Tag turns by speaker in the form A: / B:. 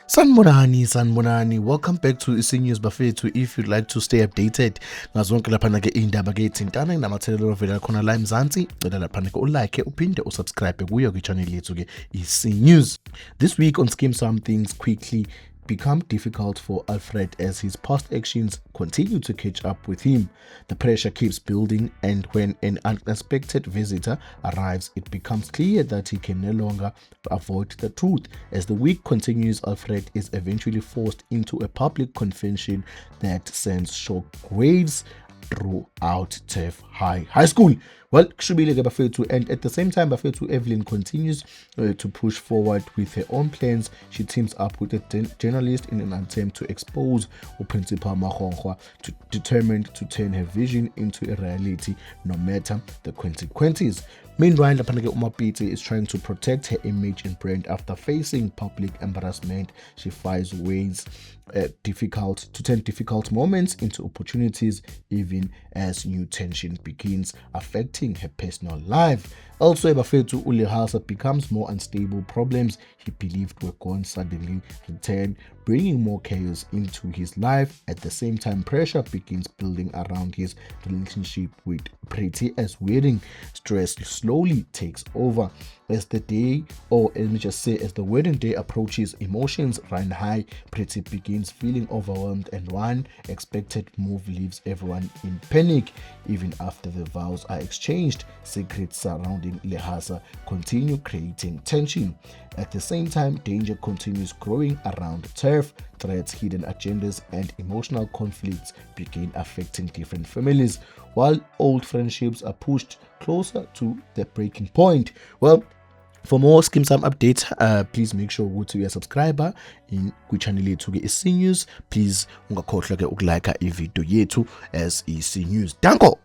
A: Sanibonani, welcome back to iSenews Bafethu. If you'd like to stay updated ngazonke laphana ke indaba ke ithintana namathelelo vela khona la eMzansi, cela laphana ke ulike uphinde usubscribe kuyo ke channel yethu ke iSenews. This week on Skim, some things quickly become difficult for Alfred as his past actions continue to catch up with him. The pressure keeps building, and when an unexpected visitor arrives, it becomes clear that he can no longer avoid the truth. As the week continues, Alfred is eventually forced into a public confession that sends shockwaves throughout Turf High School. Well, Kshubile ke Bafethu, and at the same time, Bafethu Evelyn continues to push forward with her own plans. She teams up with a journalist in an attempt to expose Principal Mahongwa, determined to turn her vision into a reality no matter the consequences. Meanwhile, Lapanake Umapiti is trying to protect her image and brand after facing public embarrassment. She finds ways to turn difficult moments into opportunities, even as new tension begins affecting her personal life. Also, Bafethu Ulehasa becomes more unstable. Problems he believed were gone suddenly return, bringing more chaos into his life. At the same time, pressure begins building around his relationship with Pretty as wedding stress slowly takes over. As the day, or let me just say, as the wedding day approaches, emotions run high. Pretty begins feeling overwhelmed, and one expected move leaves everyone in panic. Even after the vows are exchanged, secrets surrounding Lehasa continue creating tension. At the same time, danger continues growing around Turf. Threats, hidden agendas, and emotional conflicts begin affecting different families, while old friendships are pushed closer to the breaking point. Well, for more Skim Sam updates, please make sure ukuthi uyasubscribe in kwi-channel yethu ke iSenews. Please ungakhohlwa ke ukulike ivideo yethu as iSenews. Danko!